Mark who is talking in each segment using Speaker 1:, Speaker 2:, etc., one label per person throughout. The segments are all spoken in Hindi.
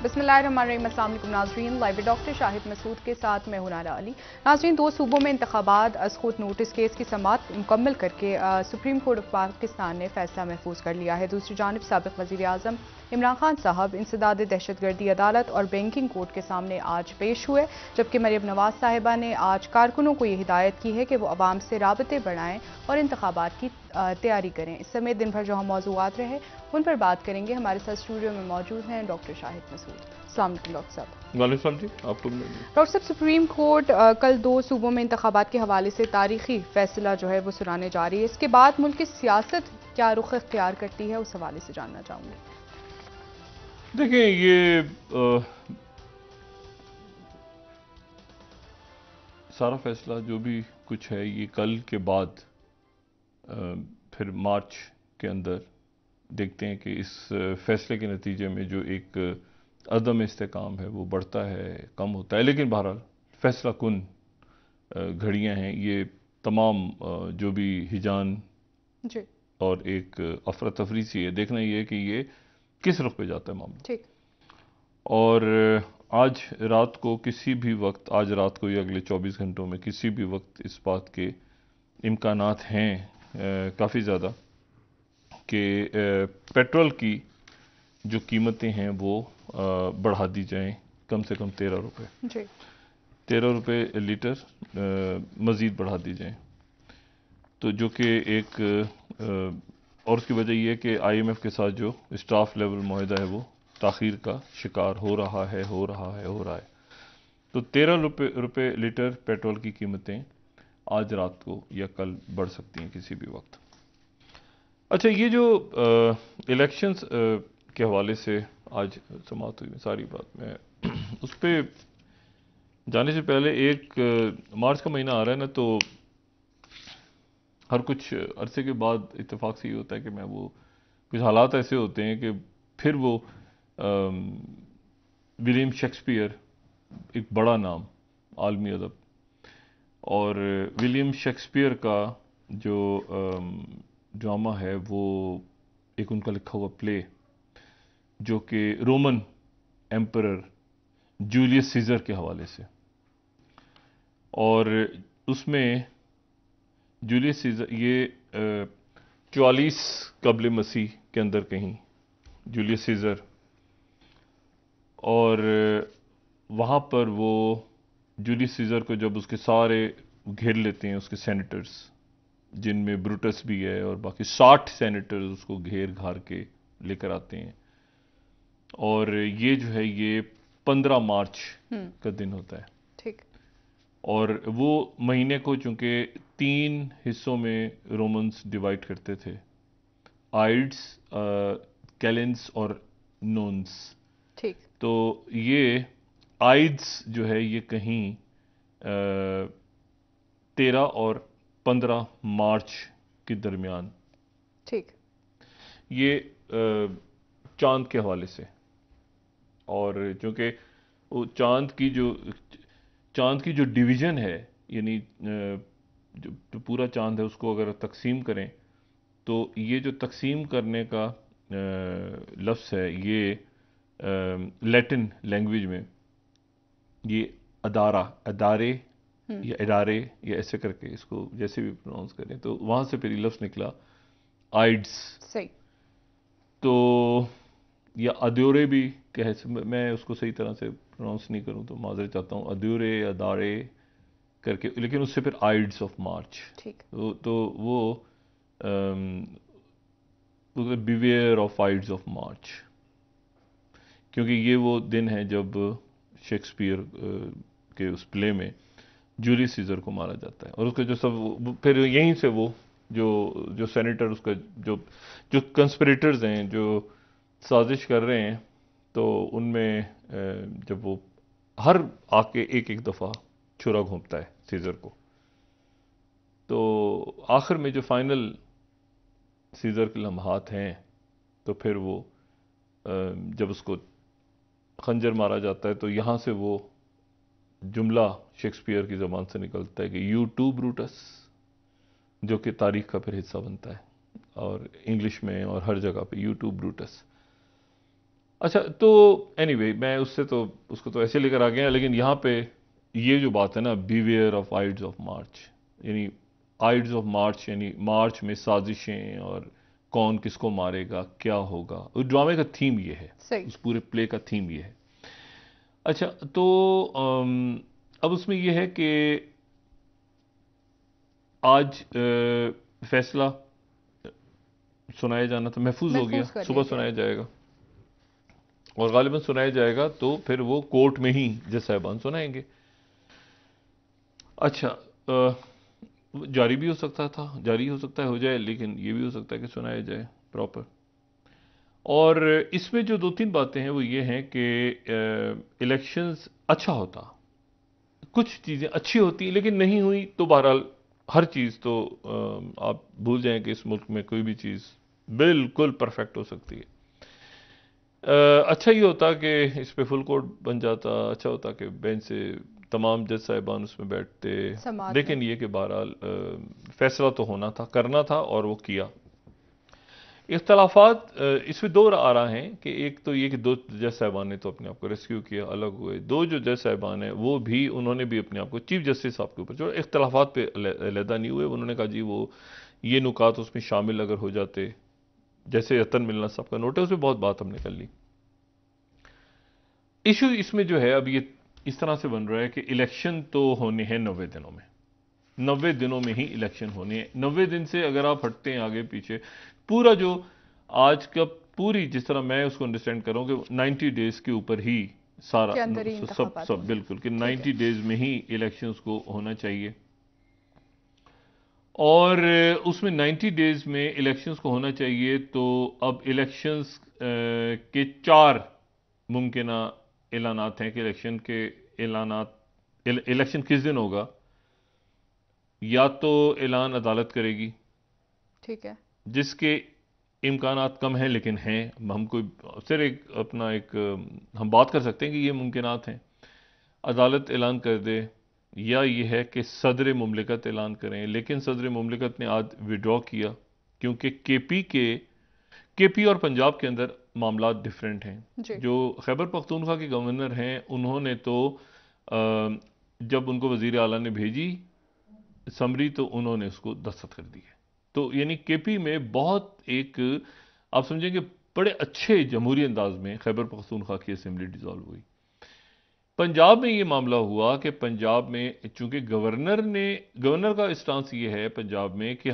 Speaker 1: बिस्मिल्लाहिर्रहमानिर्रहीम। अस्सलाम वालेकुम नाज़रीन, लाइव डॉक्टर शाहिद मसूद के साथ मैं हूं नारा अली। नाज़रीन, 2 सूबों में इंतखाबात असखुद नोटिस केस की समाअत मुकम्मल करके सुप्रीम कोर्ट ऑफ पाकिस्तान ने फैसला महफूज कर लिया है। दूसरी जानब साबिक़ वज़ीर आज़म इमरान खान साहब इंसदाद दहशतगर्दी अदालत और बैंकिंग कोर्ट के सामने आज पेश हुए, जबकि मरियम नवाज साहिबा ने आज कारकुनों को ये हिदायत की है कि वो अवाम से राबते बढ़ाएं और इंतखाबात की तैयारी करें। इस समेत दिन भर जो हम मौज़ूआत रहे उन पर बात करेंगे। हमारे साथ स्टूडियो में मौजूद हैं डॉक्टर शाहिद मसूद। अस्सलाम वालेकुम डॉक्टर साहब।
Speaker 2: वालेकुम जी, आपको
Speaker 1: डॉक्टर साहब, सुप्रीम कोर्ट कल 2 सूबों में इंतखाबात के हवाले से तारीखी फैसला जो है वो सुनाने जा रही है। इसके बाद मुल्क की सियासत क्या रुख इख्तियार करती है, उस हवाले से जानना चाहूँगी।
Speaker 2: देखिए, ये सारा फैसला जो भी कुछ है ये कल के बाद फिर मार्च के अंदर देखते हैं कि इस फैसले के नतीजे में जो एक अदम इस्तेकाम है वो बढ़ता है, कम होता है। लेकिन बहरहाल फैसला कुन घड़ियां हैं ये तमाम, जो भी हिजान
Speaker 1: जी
Speaker 2: और एक अफरा तफरी सी है। देखना ये है कि ये किस रुख पे जाता है मामला।
Speaker 1: ठीक।
Speaker 2: और आज रात को किसी भी वक्त, आज रात को या अगले 24 घंटों में किसी भी वक्त इस बात के इम्कानात हैं काफ़ी ज़्यादा कि पेट्रोल की जो कीमतें हैं वो बढ़ा दी जाएं कम से कम 13 रुपये,
Speaker 1: जी
Speaker 2: 13 रुपये लीटर मज़ीद बढ़ा दी जाएं। तो जो कि एक और उसकी वजह यह है कि IMF के साथ जो स्टाफ लेवल मुआहदा है वो ताख़ीर का शिकार हो रहा है। तो 13 रुपये लीटर पेट्रोल की कीमतें आज रात को या कल बढ़ सकती हैं किसी भी वक्त। अच्छा, ये जो इलेक्शंस के हवाले से आज समाअत हुई, सारी बात मैं उस पर जाने से पहले, एक मार्च का महीना आ रहा है ना, तो हर कुछ अरसे के बाद इत्तेफाक से ये होता है कि मैं वो कुछ हालात ऐसे होते हैं कि फिर वो विलियम शेक्सपियर, एक बड़ा नाम आलमी अदब, और विलियम शेक्सपियर का जो ड्रामा है वो एक उनका लिखा हुआ प्ले जो कि रोमन एम्परर जूलियस सीजर के हवाले से, और उसमें जूलियस सीजर ये 44 कबल मसीह के अंदर कहीं जूलियस सीजर, और वहाँ पर वो जूलियस सीजर को जब उसके सारे घेर लेते हैं, उसके सेनेटर्स, जिनमें ब्रूटस भी है और बाकी 60 सेनेटर्स उसको घेर घार के लेकर आते हैं, और ये जो है ये 15 मार्च का दिन होता है।
Speaker 1: ठीक।
Speaker 2: और वो महीने को चूंकि 3 हिस्सों में रोमन्स डिवाइड करते थे, आइड्स, कैलेंस और नोन्स।
Speaker 1: ठीक।
Speaker 2: तो ये आइड्स जो है ये कहीं 13 और 15 मार्च के दरमियान,
Speaker 1: ठीक।
Speaker 2: ये चांद के हवाले से, और चूंकि वो चांद की जो डिवीज़न है, यानी जो पूरा चांद है उसको अगर तकसीम करें तो ये जो तकसीम करने का लफ्ज़ है ये लैटिन लैंग्वेज में ये अदारे या इदारे या ऐसे करके इसको जैसे भी प्रोनाउंस करें तो वहाँ से फिर लफ्ज़ निकला आइड्स।
Speaker 1: सही।
Speaker 2: तो या अद्योरे भी कह, मैं उसको सही तरह से प्रोनाउंस नहीं करूँ तो माजरत चाहता हूँ, अद्योरे या दारे करके, लेकिन उससे फिर आइड्स ऑफ मार्च।
Speaker 1: ठीक।
Speaker 2: तो वो beware of aides of March, क्योंकि ये वो दिन है जब शेक्सपियर के उस प्ले में जूलियस सीजर को मारा जाता है, और उसका जो सब फिर यहीं से वो जो सेनेटर, उसका जो कंस्पिरेटर्स हैं, जो साजिश कर रहे हैं, तो उनमें जब वो हर आके एक दफ़ा छुरा घोंपता है सीजर को, तो आखिर में जो फाइनल सीजर के लम्हात हैं, तो फिर वो जब उसको खंजर मारा जाता है तो यहाँ से वो जुमला शेक्सपियर की ज़बान से निकलता है कि यू टू ब्रूटस, जो कि तारीख का फिर हिस्सा बनता है, और इंग्लिश में और हर जगह पे यू टू ब्रूटस। अच्छा, तो एनीवे मैं उसको तो ऐसे लेकर आ गया, लेकिन यहाँ पे ये जो बात है ना, beware of aides of March, यानी आइड्स ऑफ मार्च यानी मार्च में साजिशें और कौन किसको मारेगा, क्या होगा, उस ड्रामे का थीम ये है,
Speaker 1: सही।
Speaker 2: उस पूरे प्ले का थीम ये है। अच्छा, तो अब उसमें ये है कि आज फैसला सुनाया जाना था, महफूज हो गया,
Speaker 1: महफूज कर लिया
Speaker 2: सुबह
Speaker 1: गया।
Speaker 2: सुनाया जाएगा और गालिबन सुनाया जाएगा, तो फिर वो कोर्ट में ही जज साहिबान सुनाएंगे। अच्छा, जारी भी हो सकता था, जारी हो सकता है हो जाए, लेकिन ये भी हो सकता है कि सुनाया जाए प्रॉपर। और इसमें जो दो तीन बातें हैं वो ये हैं कि इलेक्शंस अच्छा होता, कुछ चीज़ें अच्छी होती लेकिन नहीं हुई तो बहरहाल हर चीज़ तो आप भूल जाएं कि इस मुल्क में कोई भी चीज़ बिल्कुल परफेक्ट हो सकती है। अच्छा ये होता कि इस पे फुल कोर्ट बन जाता, अच्छा होता कि बेंच से तमाम जज साहिबान उसमें बैठते,
Speaker 1: समात में।
Speaker 2: लेकिन ये कि बहरहाल फैसला तो होना था, करना था और वो किया। इख्तलाफात इसमें दो आ रहा हैं कि एक तो ये कि दो जज साहिबान ने तो अपने आप को रेस्क्यू किया, अलग हुए। दो जो जज साहिबान हैं वो भी, उन्होंने भी अपने आप को चीफ जस्टिस साहब के ऊपर जो इख्तलाफात पे अलहदा नहीं हुए, उन्होंने कहा जी वो ये नुकात उसमें शामिल अगर हो जाते, जैसे रतन मिलना साहब का नोट है, उसमें बहुत बात हमने कर ली। इशू इसमें जो है अब ये इस तरह से बन रहा है कि इलेक्शन तो होने हैं 90 दिनों में, 90 दिनों में ही इलेक्शन होने हैं। 90 दिन से अगर आप हटते हैं आगे पीछे, पूरा जो आज का पूरी जिस तरह मैं उसको अंडरस्टैंड कर रहा हूं कि 90 डेज के ऊपर ही सारा
Speaker 1: के अंदर ही
Speaker 2: सब
Speaker 1: इंतखाबात
Speaker 2: सब
Speaker 1: होने।
Speaker 2: बिल्कुल कि
Speaker 1: ठीक है।
Speaker 2: 90 डेज में ही इलेक्शंस को होना चाहिए। और उसमें 90 डेज में इलेक्शंस को होना चाहिए, तो अब इलेक्शंस के 4 मुमकिना ऐलानात हैं कि इलेक्शन के ऐलानात, इलेक्शन किस दिन होगा। या तो ऐलान अदालत करेगी,
Speaker 1: ठीक है।
Speaker 2: जिसके इम्कानात कम हैं लेकिन हैं, हम कोई सिर्फ एक अपना एक हम बात कर सकते हैं कि ये मुमकिनात हैं, अदालत ऐलान कर दे। या ये है कि सदर मुमलिकत ऐलान करें, लेकिन सदर मुमलिकत ने आज विड्रॉ किया क्योंकि केपी और पंजाब के अंदर मामला डिफरेंट हैं।
Speaker 1: जी।
Speaker 2: जो खैबर पख्तूनख्वा के गवर्नर हैं, उन्होंने तो जब उनको वजीर आला ने भेजी समरी, तो उन्होंने उसको दस्तखत कर दिए। तो यानी केपी में बहुत एक, आप समझेंगे बड़े अच्छे जमहूरी अंदाज में खैबर पख्तूनख्वा की असेंबली डिसॉल्व हुई। पंजाब में ये मामला हुआ कि पंजाब में चूंकि गवर्नर का स्टांस ये है पंजाब में कि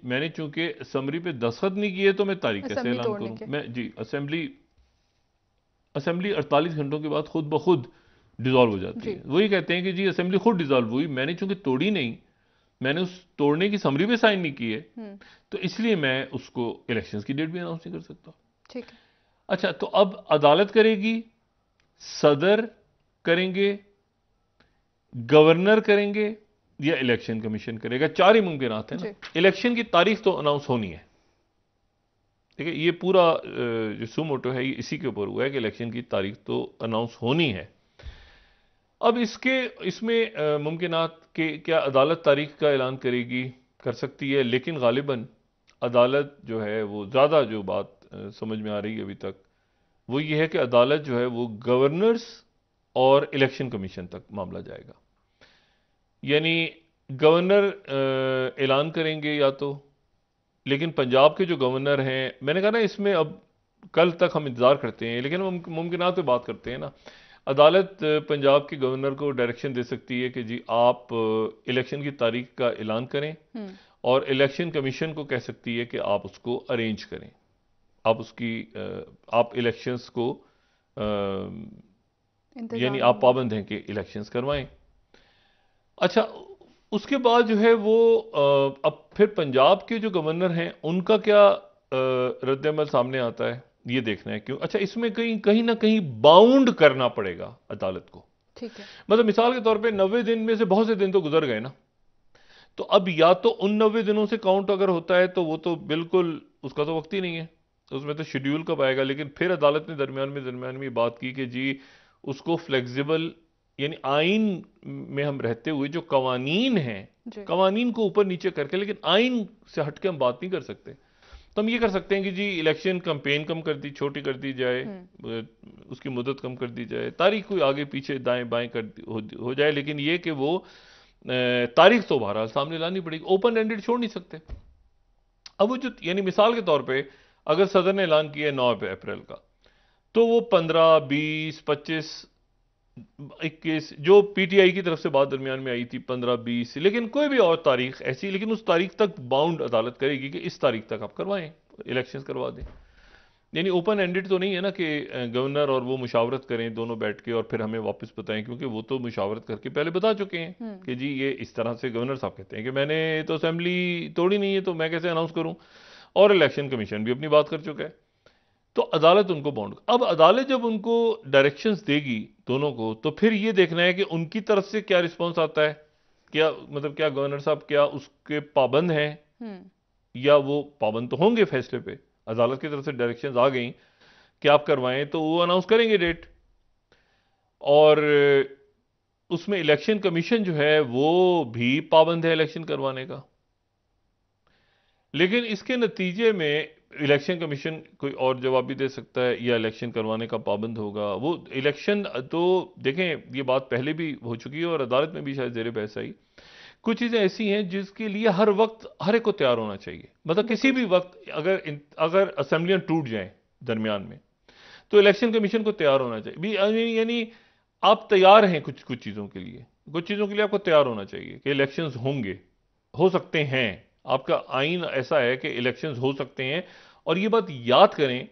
Speaker 2: मैंने चूंकि समरी पे दस्तखत नहीं किए तो मैं तारीख कैसे
Speaker 1: असेंबली
Speaker 2: ऐलान
Speaker 1: तोड़ने
Speaker 2: करूं।
Speaker 1: के।
Speaker 2: मैं जी असेंबली 48 घंटों के बाद खुद ब खुद डिसॉल्व हो जाती
Speaker 1: जी।
Speaker 2: है। वही कहते हैं कि जी असेंबली खुद डिसॉल्व हुई, मैंने चूंकि तोड़ी नहीं, मैंने उस तोड़ने की समरी पे साइन नहीं की है, तो इसलिए मैं उसको इलेक्शंस की डेट भी अनाउंस नहीं कर सकता।
Speaker 1: ठीक है।
Speaker 2: अच्छा, तो अब अदालत करेगी, सदर करेंगे, गवर्नर करेंगे, या इलेक्शन कमीशन करेगा। 4 ही मुमकिनात है ना।
Speaker 1: जी।
Speaker 2: इलेक्शन की तारीख तो अनाउंस होनी है, ठीक है। ये पूरा जो सुमोटो है ये इसी के ऊपर हुआ है कि इलेक्शन की तारीख तो अनाउंस होनी है। अब इसमें मुमकिनात के क्या अदालत तारीख का ऐलान करेगी, कर सकती है, लेकिन गालिबन अदालत जो है वो ज़्यादा जो बात समझ में आ रही है अभी तक, वो ये है कि अदालत जो है वो गवर्नर्स और इलेक्शन कमीशन तक मामला जाएगा। यानी गवर्नर ऐलान करेंगे या तो, लेकिन पंजाब के जो गवर्नर हैं, मैंने कहा ना इसमें अब कल तक हम इंतज़ार करते हैं, लेकिन हम मुमकिनात पे बात करते हैं ना। अदालत पंजाब के गवर्नर को डायरेक्शन दे सकती है कि जी आप इलेक्शन की तारीख का ऐलान करें, और इलेक्शन कमीशन को कह सकती है कि आप उसको अरेंज करें, आप आप इलेक्शंस को यानी
Speaker 1: इंतजाम
Speaker 2: आप
Speaker 1: में।
Speaker 2: पाबंद हैं कि इलेक्शंस करवाएं। अच्छा, उसके बाद जो है वो अब फिर पंजाब के जो गवर्नर हैं उनका क्या रद्द-ए-अमल सामने आता है, ये देखना है। क्यों? अच्छा, इसमें कहीं कहीं ना कहीं बाउंड करना पड़ेगा अदालत को।
Speaker 1: ठीक है।
Speaker 2: मतलब मिसाल के तौर पे 90 दिन में से बहुत से दिन तो गुजर गए ना, तो अब या तो उन 90 दिनों से काउंट अगर होता है तो वो तो बिल्कुल उसका तो वक्त ही नहीं है, तो उसमें तो शेड्यूल कब आएगा। लेकिन फिर अदालत ने दरमियान में बात की कि जी उसको फ्लेक्सिबल, यानी आइन में हम रहते हुए जो कवानीन हैं,
Speaker 1: जी।
Speaker 2: कवानीन को ऊपर नीचे करके, लेकिन आइन से हटके हम बात नहीं कर सकते। तो हम ये कर सकते हैं कि जी इलेक्शन कैंपेन कम कर दी, छोटी कर दी जाए, उसकी मुद्दत कम कर दी जाए, तारीख कोई आगे पीछे दाएं बाएं हो जाए, लेकिन ये कि वो तारीख तो बहरहाल सामने लानी पड़ेगी, ओपन एंडेड छोड़ नहीं सकते। अब वो जो यानी मिसाल के तौर पे अगर सदर ने ऐलान किया 9 अप्रैल का, तो वो 15, 20, 25, 21 जो पीटीआई की तरफ से बात दरमियान में आई थी 15, 20, लेकिन कोई भी और तारीख ऐसी, लेकिन उस तारीख तक बाउंड अदालत करेगी कि इस तारीख तक आप करवाएं, इलेक्शंस करवा दें। यानी ओपन एंडेड तो नहीं है ना कि गवर्नर और वो मुशावरत करें दोनों बैठ के और फिर हमें वापस बताएं, क्योंकि वो तो मुशावरत करके पहले बता चुके हैं कि जी ये इस तरह से। गवर्नर साहब कहते हैं कि मैंने तो असेंबली तोड़ी नहीं है, तो मैं कैसे अनाउंस करूं, और इलेक्शन कमीशन भी अपनी बात कर चुका है। तो अदालत उनको बाउंड, अब अदालत जब उनको डायरेक्शंस देगी दोनों को, तो फिर ये देखना है कि उनकी तरफ से क्या रिस्पॉन्स आता है, क्या मतलब क्या गवर्नर साहब क्या उसके पाबंद हैं, या वो पाबंद तो होंगे फैसले पे। अदालत की तरफ से डायरेक्शंस आ गई कि आप करवाएं, तो वो अनाउंस करेंगे डेट, और उसमें इलेक्शन कमीशन जो है वो भी पाबंद है इलेक्शन करवाने का। लेकिन इसके नतीजे में इलेक्शन कमीशन कोई और जवाब भी दे सकता है, या इलेक्शन करवाने का पाबंद होगा वो इलेक्शन। तो देखें ये बात पहले भी हो चुकी है और अदालत में भी शायद ज़ेर बहस आई। कुछ चीज़ें ऐसी हैं जिसके लिए हर वक्त हर एक को तैयार होना चाहिए, मतलब किसी भी वक्त अगर असेंबलियां टूट जाएं दरमियान में, तो इलेक्शन कमीशन को तैयार होना चाहिए। यानी आप तैयार हैं कुछ कुछ चीज़ों के लिए, कुछ चीज़ों के लिए आपको तैयार होना चाहिए कि इलेक्शंस होंगे, हो सकते हैं, आपका आइन ऐसा है कि इलेक्शंस हो सकते हैं। और ये बात याद करें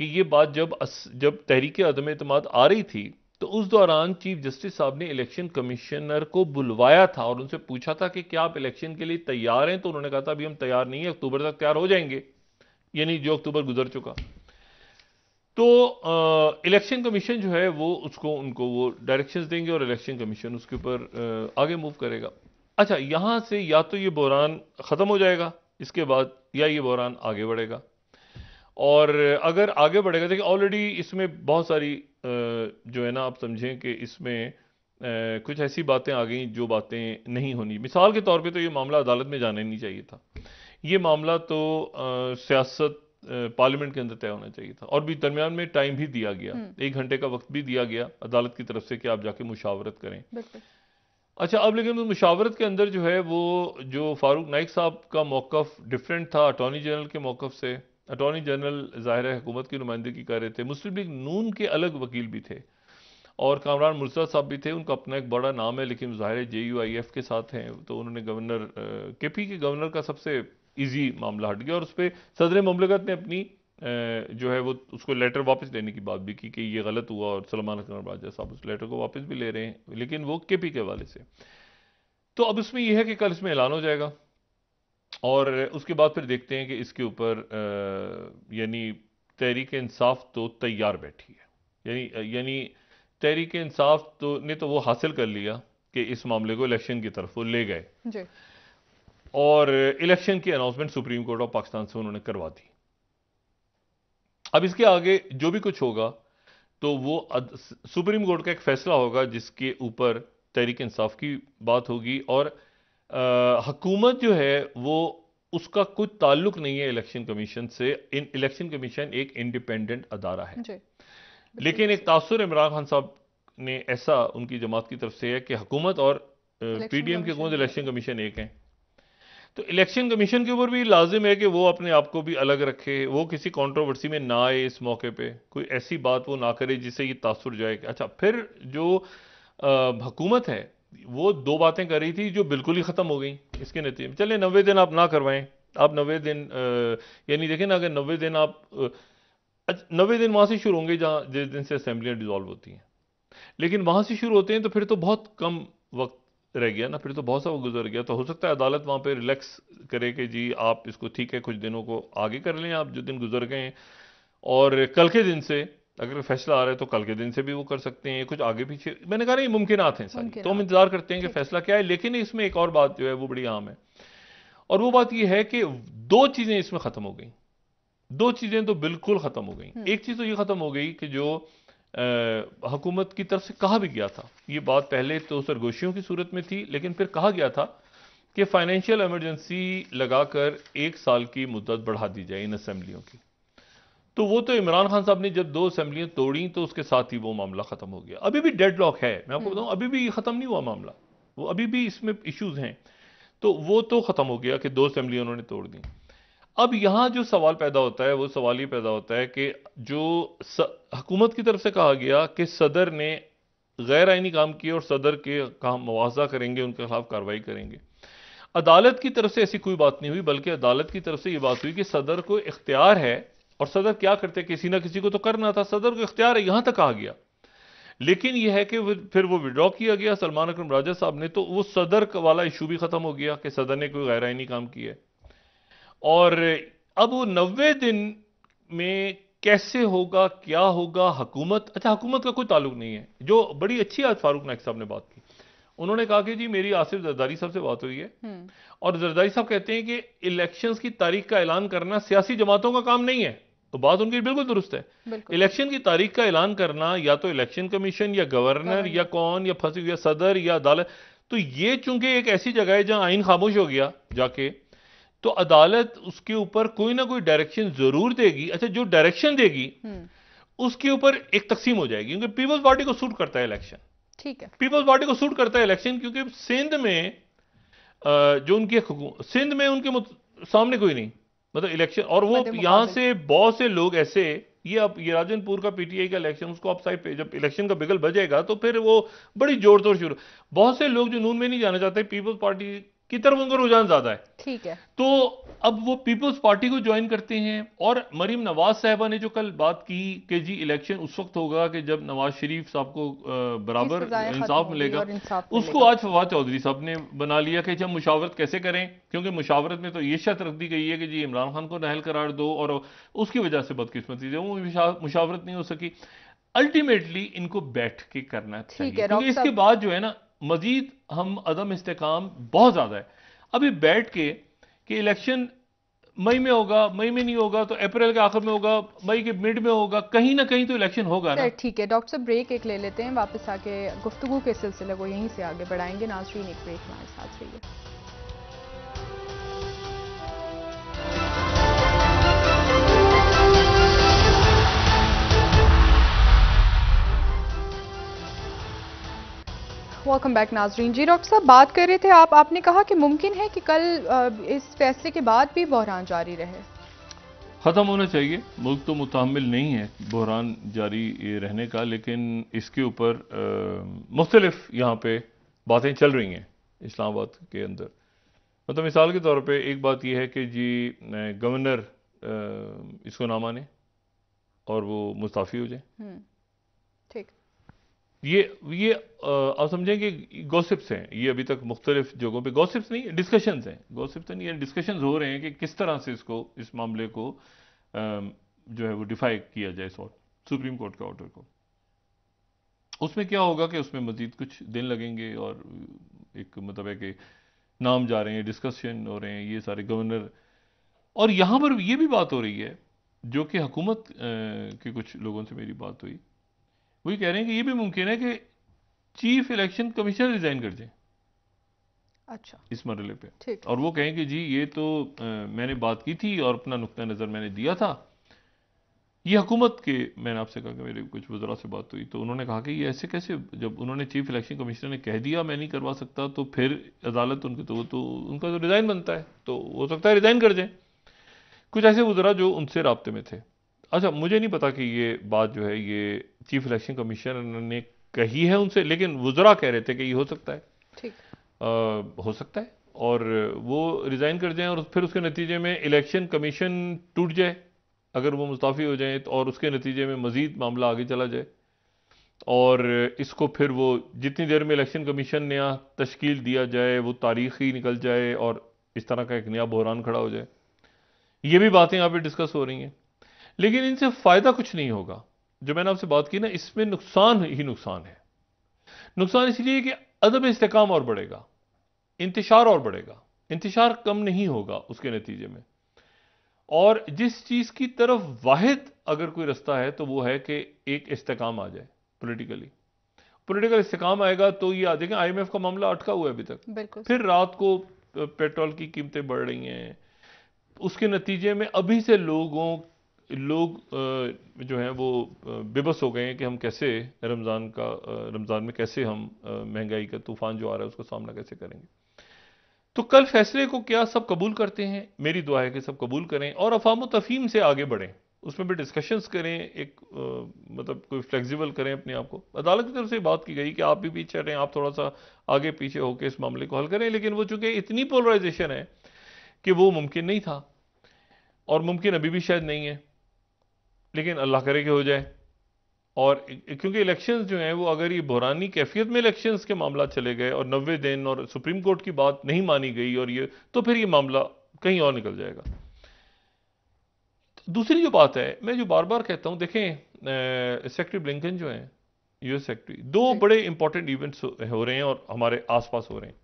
Speaker 2: कि ये बात जब तहरीक अदम एतमाद आ रही थी, तो उस दौरान चीफ जस्टिस साहब ने इलेक्शन कमिश्नर को बुलवाया था और उनसे पूछा था कि क्या आप इलेक्शन के लिए तैयार हैं, तो उन्होंने कहा था अभी हम तैयार नहीं है, अक्टूबर तक तैयार हो जाएंगे, यानी जो अक्टूबर गुजर चुका। तो इलेक्शन कमीशन जो है वो उनको वो डायरेक्शंस देंगे और इलेक्शन कमीशन उसके ऊपर आगे मूव करेगा। अच्छा, यहां से या तो ये बहरान खत्म हो जाएगा इसके बाद, या ये बहरान आगे बढ़ेगा। और अगर आगे बढ़ेगा, देखिए ऑलरेडी इसमें बहुत सारी जो है ना, आप समझें कि इसमें कुछ ऐसी बातें आ गई जो बातें नहीं होनी। मिसाल के तौर पे तो ये मामला अदालत में जाना ही नहीं चाहिए था, ये मामला तो सियासत पार्लियामेंट के अंदर तय होना चाहिए था, और भी दरमियान में टाइम भी दिया गया, 1 घंटे का वक्त भी दिया गया अदालत की तरफ से कि आप जाके मुशावरत करें। अच्छा, अब लेकिन उस मुशावरत के अंदर जो है वो जो फारूक नाइक साहब का मौकफ डिफरेंट था अटॉर्नी जनरल के मौकफ से। अटॉर्नी जनरल ज़ाहिर है हुकूमत की नुमाइंदगी कर रहे थे, मुस्लिम लीग नून के अलग वकील भी थे और कामरान मुर्तज़ा साहब भी थे, उनका अपना एक बड़ा नाम है, लेकिन ज़ाहिर है JUIF के साथ हैं, तो उन्होंने गवर्नर KP के गवर्नर का सबसे ईजी मामला हट गया, और उस पर सदर मुमलकत ने अपनी जो है वो उसको लेटर वापस लेने की बात भी की कि ये गलत हुआ, और सलमान अकबर बाजा साहब उस लेटर को वापस भी ले रहे हैं, लेकिन वो KP के हवाले से। तो अब इसमें यह है कि कल इसमें ऐलान हो जाएगा और उसके बाद फिर देखते हैं कि इसके ऊपर यानी तहरीक इंसाफ तो तैयार बैठी है, यानी तहरीक इंसाफ तो ने तो वो हासिल कर लिया कि इस मामले को इलेक्शन की तरफ वो ले गए, और इलेक्शन की announcement supreme court of Pakistan से उन्होंने करवा दी। अब इसके आगे जो भी कुछ होगा तो वो सुप्रीम कोर्ट का एक फैसला होगा जिसके ऊपर तहरीक इंसाफ की बात होगी, और हुकूमत जो है वो उसका कुछ ताल्लुक नहीं है इलेक्शन कमीशन से। इलेक्शन कमीशन एक इंडिपेंडेंट अदारा है, लेकिन एक तासुर इमरान खान साहब ने ऐसा उनकी जमात की तरफ से है कि हुकूमत और PDM की हुकूमत इलेक्शन कमीशन एक है, तो इलेक्शन कमीशन के ऊपर भी लाजिम है कि वो अपने आप को भी अलग रखे, वो किसी कंट्रोवर्सी में ना आए, इस मौके पे कोई ऐसी बात वो ना करे जिससे ये तासुर जाए। अच्छा, फिर जो हुकूमत है वो 2 बातें कर रही थी जो बिल्कुल ही ख़त्म हो गई इसके नतीजे में। चले 90 दिन आप ना करवाएं, आप 90 दिन यानी देखें ना, अगर 90 दिन आप 90 दिन वहाँ से शुरू होंगे जहाँ जिस दिन से असेंबलियाँ डिज़ोल्व होती हैं, लेकिन वहाँ से शुरू होते हैं तो फिर तो बहुत कम वक्त रह गया ना, फिर तो बहुत सा वो गुजर गया। तो हो सकता है अदालत वहाँ पे रिलैक्स करे कि जी आप इसको ठीक है कुछ दिनों को आगे कर लें, आप जो दिन गुजर गए हैं, और कल के दिन से अगर फैसला आ रहा है तो कल के दिन से भी वो कर सकते हैं, कुछ आगे पीछे। मैंने कहा नहीं, मुमकिनात हैं सारी, तो हम इंतजार करते हैं कि फैसला क्या है। लेकिन इसमें एक और बात जो है वो बड़ी अहम है, और वो बात ये है कि 2 चीजें इसमें खत्म हो गई, 2 चीजें तो बिल्कुल खत्म हो गई। एक चीज तो ये खत्म हो गई कि जो हुकूमत की तरफ से कहा भी गया था, ये बात पहले तो सरगोशियों की सूरत में थी, लेकिन फिर कहा गया था कि फाइनेंशियल इमरजेंसी लगाकर 1 साल की मुद्दत बढ़ा दी जाए इन असेंबलियों की। तो वो तो इमरान खान साहब ने जब 2 असेंबलियां तोड़ी तो उसके साथ ही वो मामला खत्म हो गया। अभी भी डेडलॉक है, मैं आपको बताऊं, अभी भी खत्म नहीं हुआ मामला, वो अभी भी इसमें इश्यूज हैं। तो वो तो खत्म हो गया कि 2 असेंबलियां उन्होंने तोड़ दी। अब यहां जो सवाल पैदा होता है वो सवाल ये पैदा होता है कि जो हुकूमत की तरफ से कहा गया कि सदर ने गैर आईनी काम किए और सदर के काम मुआवजा करेंगे, उनके खिलाफ कार्रवाई करेंगे। अदालत की तरफ से ऐसी कोई बात नहीं हुई, बल्कि अदालत की तरफ से यह बात हुई कि सदर को इख्तियार है, और सदर क्या करते, किसी ना किसी को तो करना था, सदर को इख्तियार है, यहां तक आ गया। लेकिन यह है कि फिर वो विड्रॉ किया गया सलमान अकरम राजा साहब ने, तो वो सदर वाला इशू भी खत्म हो गया कि सदर ने कोई गैर आईनी काम किया है। और अब वो 90 दिन में कैसे होगा, क्या होगा, हुकूमत, अच्छा हुकूमत का कोई ताल्लुक नहीं है। जो बड़ी अच्छी आज फारूक नाइक साहब ने बात की, उन्होंने कहा कि जी मेरी आसिफ जरदारी साहब से बात हुई है और जरदारी साहब कहते हैं कि इलेक्शंस की तारीख का ऐलान करना सियासी जमातों का काम नहीं है। तो बात उनकी बिल्कुल दुरुस्त है। इलेक्शन की तारीख का ऐलान करना या तो इलेक्शन कमीशन या गवर्नर या कौन या फंसी या सदर या अदालत। तो ये चूंकि एक ऐसी जगह है जहां आइन खामोश हो गया जाके, तो अदालत उसके ऊपर कोई ना कोई डायरेक्शन जरूर देगी। अच्छा, जो डायरेक्शन देगी उसके ऊपर एक तकसीम हो जाएगी, क्योंकि पीपल्स पार्टी को सूट करता है इलेक्शन। ठीक है, पीपल्स पार्टी को सूट करता है इलेक्शन, क्योंकि सिंध में जो उनकी सिंध में उनके सामने कोई नहीं, मतलब इलेक्शन। और वो यहां से बहुत से लोग ऐसे, ये राजनपुर का पीटीआई का इलेक्शन, उसको आप साइड पे, जब इलेक्शन का बिगल बजेगा तो फिर वो बड़ी जोर तोड़ शुरू। बहुत से लोग जो नून में नहीं जाना चाहते, पीपल्स पार्टी की तरफ उनका रुझान ज्यादा है। ठीक है, तो अब वो पीपल्स पार्टी को ज्वाइन करते हैं। और मरीम नवाज साहबा ने जो कल बात की कि जी इलेक्शन उस वक्त होगा कि जब नवाज शरीफ साहब को बराबर इंसाफ मिलेगा, उसको आज फवाद चौधरी साहब ने बना लिया कि जब मुशावरत कैसे करें, क्योंकि मुशावरत में तो ये शर्त रख दी गई है कि जी इमरान खान को नाअहल करार दो, और उसकी वजह से बदकिस्मती से वो मुशावरत नहीं हो सकी। अल्टीमेटली इनको बैठ के करना चाहिए, क्योंकि इसके बाद जो है ना मजीद हम अदम इस्तेकाम बहुत ज्यादा है। अभी बैठ के कि इलेक्शन मई में होगा, मई में नहीं होगा तो अप्रैल के आखिर में होगा, मई के मिड में होगा, कहीं ना कहीं तो इलेक्शन होगा ना। ठीक है डॉक्टर साहब, ब्रेक एक ले लेते हैं, वापस आके गुफ्तगू के सिलसिले को यहीं से आगे बढ़ाएंगे। नाज़रीन एक ब्रेक हमारे साथ रहिए। वेलकम बैक नाजरीन। जी डॉक्टर साहब, बात कर रहे थे आपने कहा कि मुमकिन है कि कल इस फैसले के बाद भी बहरान जारी रहे। ख़त्म होना चाहिए, मुल्क तो मुतहम्मिल नहीं है बहरान जारी रहने का, लेकिन इसके ऊपर मुख्तलिफ यहाँ पे बातें चल रही हैं इस्लामाबाद के अंदर। मतलब मिसाल के तौर पे एक बात यह है कि जी गवर्नर इसको ना माने और वो मुस्ताफ़ी हो जाए। ठीक, ये आप समझें कि गॉसिप्स हैं, ये अभी तक मुख्तलिफ जगहों पे गॉसिप्स नहीं, डिस्कशंस हैं, गॉसिप्स नहीं है, डिस्कशंस हो रहे हैं कि किस तरह से इस मामले को जो है वो डिफाई किया जाए सुप्रीम कोर्ट के ऑर्डर को। उसमें क्या होगा कि उसमें मजीद कुछ दिन लगेंगे, और एक मतलब है कि नाम जा रहे हैं, डिस्कशन हो रहे हैं, ये सारे गवर्नर। और यहां पर ये भी बात हो रही है, जो कि हुकूमत के कुछ लोगों से मेरी बात हुई, वही कह रहे हैं कि ये भी मुमकिन है कि चीफ इलेक्शन कमिश्नर रिजाइन कर जाए। अच्छा, इस मरहले पे। और वो कहें कि जी ये तो मैंने बात की थी और अपना नुक्ता नज़र मैंने दिया था। ये हुकूमत के, मैंने आपसे कहा कि मेरे कुछ वज़रा से बात हुई, तो उन्होंने कहा कि ये ऐसे कैसे, जब उन्होंने चीफ इलेक्शन कमिश्नर ने कह दिया मैं नहीं करवा सकता, तो फिर अदालत तो उनका तो रिजाइन बनता है, तो हो सकता है रिजाइन कर जाए। कुछ ऐसे वज़रा जो उनसे राब्ते में थे। अच्छा, मुझे नहीं पता कि ये बात जो है ये चीफ इलेक्शन कमिश्नर ने कही है उनसे, लेकिन वज़रा कह रहे थे कि ये हो सकता है। ठीक, हो सकता है, और वो रिजाइन कर जाएं और फिर उसके नतीजे में इलेक्शन कमीशन टूट जाए, अगर वो मुस्ताफ़ी हो जाए तो, और उसके नतीजे में मजीद मामला आगे चला जाए, और इसको फिर वो जितनी देर में इलेक्शन कमीशन नया तश्कील दिया जाए वो तारीख ही निकल जाए और इस तरह का एक नया बहरान खड़ा हो जाए। ये भी बातें यहाँ पे डिस्कस हो रही हैं, लेकिन इनसे फायदा कुछ नहीं होगा। जो मैंने आपसे बात की ना, इसमें नुकसान ही नुकसान है। नुकसान इसलिए कि अदम इस्तेकाम और बढ़ेगा, इंतशार और बढ़ेगा, इंतशार कम नहीं होगा उसके नतीजे में। और जिस चीज की तरफ वाहिद अगर कोई रास्ता है तो वो है कि एक इस्तेकाम आ जाए, पोलिटिकल इस्तेकाम आएगा तो ये आ जाएगा। IMF का मामला अटका हुआ है अभी तक, फिर रात को पेट्रोल की कीमतें बढ़ रही हैं, उसके नतीजे में अभी से लोग जो हैं वो बेबस हो गए हैं कि हम कैसे रमज़ान में कैसे हम महंगाई का तूफान जो आ रहा है उसका सामना कैसे करेंगे। तो कल फैसले को क्या सब कबूल करते हैं? मेरी दुआ है कि सब कबूल करें और अफ़ाम तफ़हीम से आगे बढ़ें, उसमें भी डिस्कशंस करें, एक मतलब कोई फ्लेक्सिबल करें अपने आप को। अदालत की तरफ से बात की गई कि आप भी पीछे रहें, आप थोड़ा सा आगे पीछे होकर इस मामले को हल करें, लेकिन वो चूंकि इतनी पोलराइजेशन है कि वो मुमकिन नहीं था और मुमकिन अभी भी शायद नहीं है, लेकिन अल्लाह करे कि हो जाए। और क्योंकि इलेक्शंस जो हैं वो अगर ये बुरानी कैफियत में इलेक्शंस के मामला चले गए और 90 दिन और सुप्रीम कोर्ट की बात नहीं मानी गई और ये, तो फिर ये मामला कहीं और निकल जाएगा। दूसरी जो बात है, मैं जो बार बार कहता हूं, देखें सेक्रेटरी ब्लिंकन जो हैं, यूएस सेक्रेटरी, दो बड़े इंपॉर्टेंट इवेंट्स हो रहे हैं और हमारे आसपास हो रहे हैं।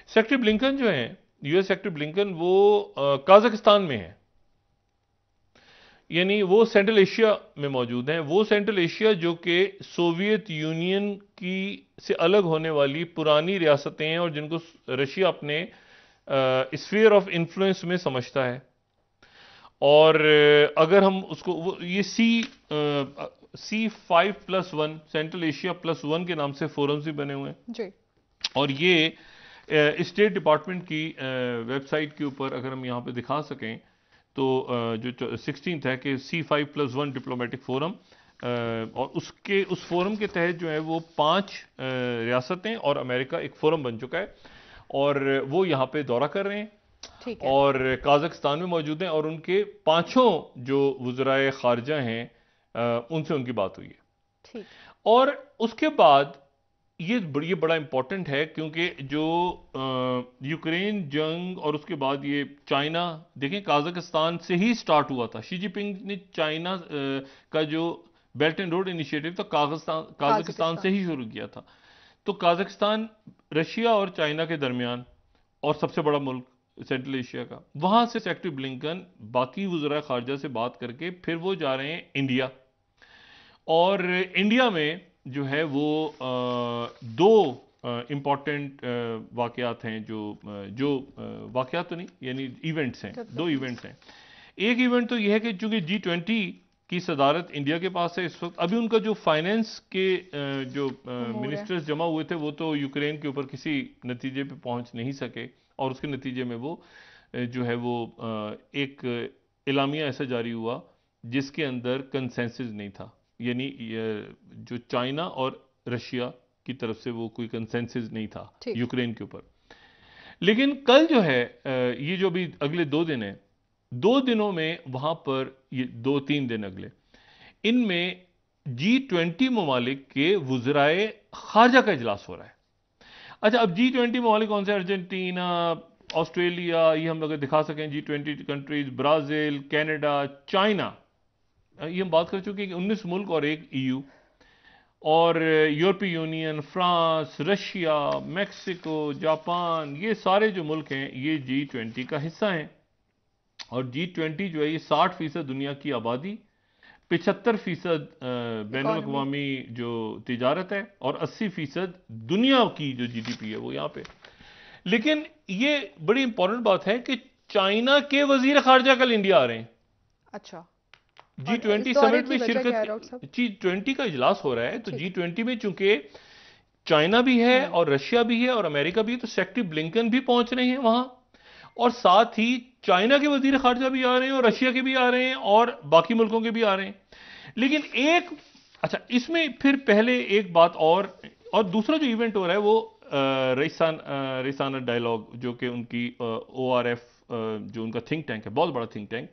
Speaker 2: सेक्रेटरी ब्लिंकन जो हैं, यूएस सेक्रेटरी ब्लिंकन, वो काजाकिस्तान में है, यानी वो सेंट्रल एशिया में मौजूद हैं। वो सेंट्रल एशिया जो कि सोवियत यूनियन की से अलग होने वाली पुरानी रियासतें हैं और जिनको रशिया अपने स्फीयर ऑफ इन्फ्लुएंस में समझता है। और अगर हम उसको ये C5+1 सेंट्रल एशिया +1 के नाम से फोरम्स भी बने हुए हैं
Speaker 1: जी।
Speaker 2: और ये स्टेट डिपार्टमेंट की वेबसाइट के ऊपर अगर हम यहाँ पे दिखा सकें तो जो 16th है कि C5+1 डिप्लोमेटिक फोरम, और उस फोरम के तहत जो है वो 5 रियासतें और अमेरिका एक फोरम बन चुका है और वो यहाँ पे दौरा कर रहे हैं।
Speaker 1: ठीक है।
Speaker 2: और काजाकिस्तान में मौजूद हैं और उनके 5 जो वज़राए खारजा हैं उनसे उनकी बात हुई है।
Speaker 1: ठीक।
Speaker 2: और उसके बाद ये बड़ा इंपॉर्टेंट है क्योंकि जो यूक्रेन जंग और उसके बाद ये चाइना, देखें काजाकिस्तान से ही स्टार्ट हुआ था। शी जिनपिंग ने चाइना का जो बेल्ट एंड रोड इनिशिएटिव था काजाकिस्तान से ही शुरू किया था। तो काजाकिस्तान रशिया और चाइना के दरमियान और सबसे बड़ा मुल्क सेंट्रल एशिया का, वहां से सेक्रेटरी ब्लिंकन बाकी वज़राए खारजा से बात करके फिर वो जा रहे हैं इंडिया। और इंडिया में जो है वो दो इंपॉर्टेंट वाकयात हैं, जो वाकयात तो नहीं यानी इवेंट्स हैं, 2 इवेंट्स हैं। एक इवेंट तो यह है कि चूंकि G20 की सदारत इंडिया के पास है इस वक्त, अभी उनका जो फाइनेंस के जो मिनिस्टर्स जमा हुए थे वो तो यूक्रेन के ऊपर किसी नतीजे पे पहुंच नहीं सके और उसके नतीजे में वो जो है वो एक एलामिया ऐसा जारी हुआ जिसके अंदर कंसेंसस नहीं था, यानी जो चाइना और रशिया की तरफ से वो कोई कंसेंसस नहीं था यूक्रेन के ऊपर। लेकिन कल जो है ये जो भी अगले 2 दिन है, 2 दिनों में वहां पर ये 2-3 दिन अगले, इनमें G20 ममालिक के वज़राए खारजा का इजलास हो रहा है। अच्छा, अब G20 ममालिक कौन से? अर्जेंटीना, ऑस्ट्रेलिया, ये हम अगर दिखा सकें G20 countries, Brazil, Canada, China, ये हम बात कर चुके हैं कि 19 मुल्क और एक EU, और यूरोपीय union, France, Russia, Mexico, Japan, ये सारे जो मुल्क हैं ये G20 का हिस्सा हैं। और G20 जो है ये 60% दुनिया की आबादी, 75% बैनुल-अक़वामी जो तिजारत है और 80% दुनिया की जो GDP है वो यहाँ पे। लेकिन ये बड़ी इंपॉर्टेंट बात है कि चाइना के वजीर खारजा कल इंडिया आ रहे हैं।
Speaker 1: अच्छा।
Speaker 2: G20 समिट में शिरकत, G20 का इजलास हो रहा है, तो G20 में चूंकि चाइना भी है और रशिया भी है और अमेरिका भी है, तो सेक्रेटरी ब्लिंकन भी पहुंच रहे हैं वहां, और साथ ही चाइना के वजीर खारजा भी आ रहे हैं और रशिया के भी आ रहे हैं और बाकी मुल्कों के भी आ रहे हैं। लेकिन अच्छा, इसमें फिर पहले एक बात और दूसरा जो इवेंट हो रहा है वो रईसाना डायलॉग, जो कि उनकी ORF जो उनका थिंक टैंक है, बहुत बड़ा थिंक टैंक,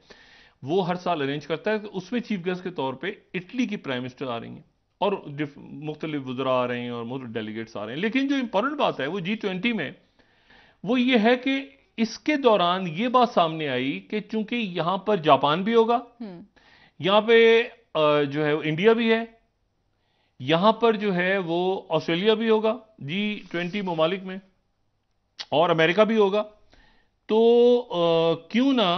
Speaker 2: वो हर साल अरेंज करता है। उसमें चीफ गेस्ट के तौर पे इटली की प्राइम मिनिस्टर आ रही हैं और मुख्तलिफ वज़रा आ रहे हैं और मुख्तलिफ डेलीगेट्स आ रहे हैं। लेकिन जो इंपॉर्टेंट बात है वो G20 में वो ये है कि इसके दौरान ये बात सामने आई कि चूंकि यहां पर जापान भी होगा, यहां पे जो है इंडिया भी है, यहां पर जो है वो ऑस्ट्रेलिया भी होगा G20 ममालिक में, और अमेरिका भी होगा, तो क्यों ना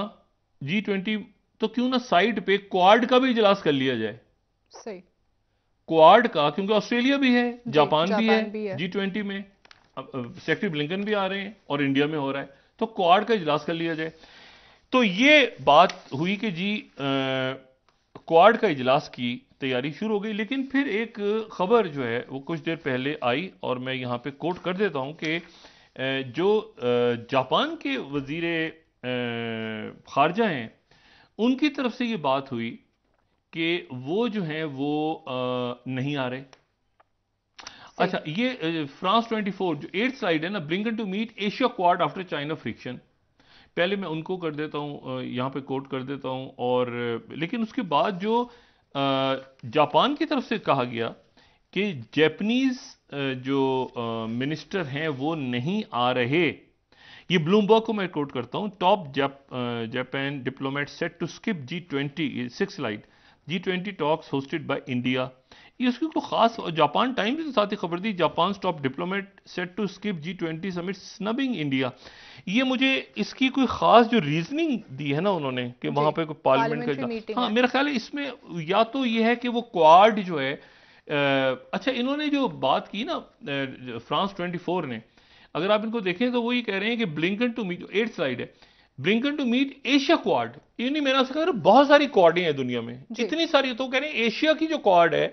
Speaker 2: G20, तो क्यों ना साइड पे क्वाड का भी इजलास कर लिया जाए।
Speaker 1: सही,
Speaker 2: क्वाड का, क्योंकि ऑस्ट्रेलिया भी है, जापान भी है G20 में, सेक्रेटरी ब्लिंकन भी आ रहे हैं और इंडिया में हो रहा है, तो क्वाड का इजलास कर लिया जाए। तो ये बात हुई कि जी क्वाड का इजलास की तैयारी शुरू हो गई। लेकिन फिर एक खबर जो है वो कुछ देर पहले आई, और मैं यहाँ पे कोट कर देता हूँ कि जो जापान के वजीर खारजा हैं, उनकी तरफ से ये बात हुई कि वो जो हैं वो नहीं आ रहे। अच्छा, ये फ्रांस 24 जो 8th स्लाइड है ना, Blinken to meet Asia Quad after China friction, पहले मैं उनको कर देता हूँ, यहाँ पे कोट कर देता हूँ। और लेकिन उसके बाद जो जापान की तरफ से कहा गया कि जापानीज जो मिनिस्टर हैं वो नहीं आ रहे, ये ब्लूमबर्ग को मैं कोट करता हूँ। Top Japan diplomat set to skip G20, 6 slide, G20 talks hosted by India. ये उसकी कोई खास, जापान टाइम्स ने साथ ही खबर दी, Japan top diplomat set to skip G20 summit snubbing India. ये मुझे इसकी कोई खास जो रीजनिंग दी है ना उन्होंने कि वहां पे कोई पार्लियामेंट का, हाँ मेरा ख्याल है इसमें या तो ये है कि वो क्वाड जो है अच्छा, इन्होंने जो बात की ना फ्रांस 24 ने, अगर आप इनको देखें तो वो ये कह रहे हैं कि Blinken to meet, 8th slide है, Blinken to meet Asia Quad. ये नहीं, मेरा से बहुत सारी क्वाडें हैं दुनिया में, इतनी सारी, तो कह रहे हैं एशिया की जो क्वाड है,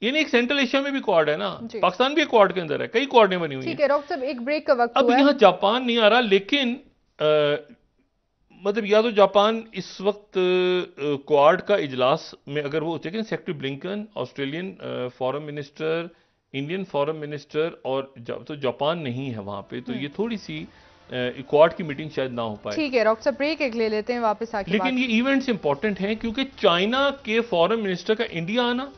Speaker 2: ये नहीं, एक सेंट्रल एशिया में भी क्वाड है ना, पाकिस्तान भी एक क्वाड के अंदर है, कई क्वाडें बनी हुई हैं।
Speaker 1: ठीक है डॉक्टर साहब, एक ब्रेक का वक्त
Speaker 2: अब यहाँ जापान नहीं आ रहा, लेकिन मतलब या तो जापान इस वक्त क्वाड का इजलास में अगर वो होते, secretary Blinken, Australian foreign minister, Indian foreign minister, और तो जापान नहीं है वहां पे, तो ये थोड़ी सी क्वाड की मीटिंग शायद ना हो पाए।
Speaker 1: ठीक है डॉक्टर साहब, ब्रेक एक ले लेते हैं, वापस आके
Speaker 2: लेकिन ये इवेंट्स इंपॉर्टेंट हैं क्योंकि चाइना के फॉरेन मिनिस्टर का इंडिया आना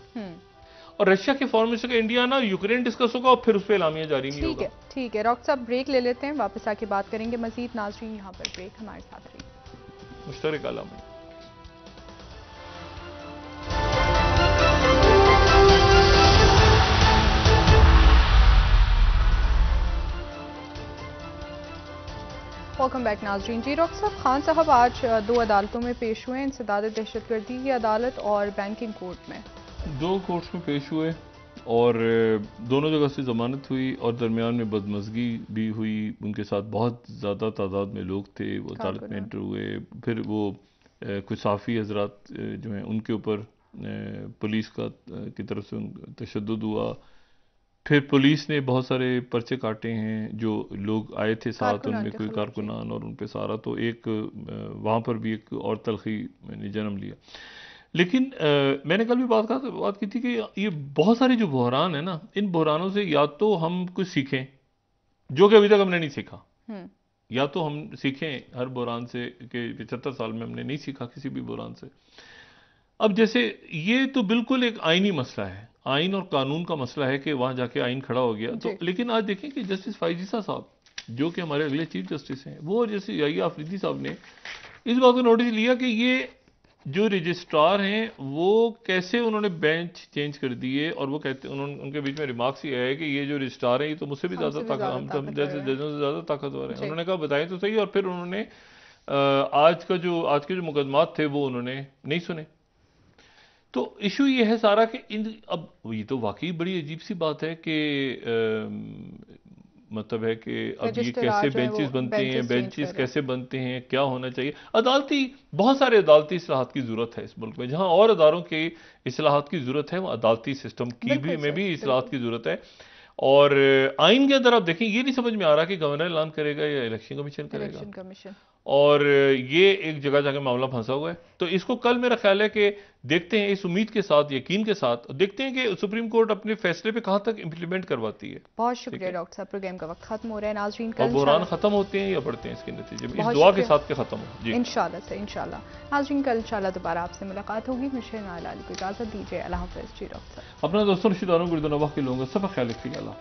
Speaker 2: और रशिया के फॉरेन मिनिस्टर का इंडिया आना, यूक्रेन डिस्कस होगा और फिर उस पर एलामिया जारी नहीं होगा।
Speaker 1: ठीक है डॉक्टर साहब, ब्रेक ले लेते हैं, वापस आके बात करेंगे मजीद। नाज़रीन, यहाँ पर ब्रेक, हमारे साथ रहिए।
Speaker 2: मुश्तरक आलम में
Speaker 1: वेलकम बैक नाज़रीन। जी डॉक्टर साहब, खान साहब आज 2 अदालतों में पेश हुए, इंसदाद दहशतगर्दी की अदालत और बैंकिंग कोर्ट में।
Speaker 2: 2 कोर्ट्स में पेश हुए और दोनों जगह से ज़मानत हुई और दरमियान में बदमज़गी भी हुई। उनके साथ बहुत ज़्यादा तादाद में लोग थे, वो अदालत में एंटर हुए। फिर वो कुछ साफ़ी हजरात जो हैं उनके ऊपर पुलिस की तरफ से तशद्दुद हुआ। फिर पुलिस ने बहुत सारे पर्चे काटे हैं, जो लोग आए थे साथ उनमें कोई कारकुनान और उन पे सारा, तो एक वहाँ पर भी एक और तलखी मैंने जन्म लिया। लेकिन मैंने कल भी बात की थी कि ये बहुत सारे जो बहरान है ना, इन बहरानों से या तो हम कुछ सीखें, जो कि अभी तक हमने नहीं सीखा, या तो हम सीखें हर बहरान से कि 75 साल में हमने नहीं सीखा किसी भी बहरान से। अब जैसे ये तो बिल्कुल एक आईनी मसला है, आइन और कानून का मसला है कि वहां जाके आइन खड़ा हो गया। तो लेकिन आज देखें कि जस्टिस फायजीसा साहब, जो कि हमारे अगले चीफ जस्टिस हैं, वो जैसे याहिया आफरीदी साहब ने इस बात को नोटिस लिया कि ये जो रजिस्ट्रार हैं वो कैसे उन्होंने बेंच चेंज कर दिए, और वो कहते उनके बीच में रिमार्क्स ये है कि ये जो रजिस्ट्रार हैं ये तो मुझसे भी ज़्यादा ताकत, हम जैसे जजों से ज़्यादा ताकतवर हैं। उन्होंने कहा बताएं तो सही, और फिर उन्होंने आज के जो मुकदमात थे वो उन्होंने नहीं सुने। तो इशू ये है सारा कि अब ये तो वाकई बड़ी अजीब सी बात है कि मतलब है कि अब ये कैसे बेंचेस बनते हैं, बेंचेस कैसे बनते हैं, क्या होना चाहिए। बहुत सारे अदालती इस्लाहात की जरूरत है इस मुल्क में। जहां और अदारों की इस्लाहात की जरूरत है, वहाँ अदालती सिस्टम की भी इस्लाहात की जरूरत है। और आइन के अंदर आप देखें, ये नहीं समझ में आ रहा कि गवर्नर ऐलान करेगा या इलेक्शन कमीशन करेगा, और ये एक जगह जाकर मामला फंसा हुआ है। तो इसको कल मेरा ख्याल है कि देखते हैं, इस उम्मीद के साथ, यकीन के साथ देखते हैं कि सुप्रीम कोर्ट अपने फैसले पे कहां तक इंप्लीमेंट करवाती है।
Speaker 1: बहुत शुक्रिया डॉक्टर साहब, प्रोग्राम का वक्त खत्म हो रहा है। नाज़रीन,
Speaker 2: और बुहरान खत्म होते हैं या बढ़ते हैं इसके नतीजे में, इस दुआ के साथ के खत्म हो जी,
Speaker 1: इंशाल्लाह से इंशाल्लाह। नाज़रीन, कल इंशाल्लाह दोबारा आपसे मुलाकात होगी। मुझे नाला को इजाजत दीजिए। अल्लाह हाफ़िज़ जी डॉक्टर साहब।
Speaker 2: अपना दोस्तों रिश्तेदारों गुरदनवाह के लोगों का सब ख्याल रखिएगा। अल्लाह।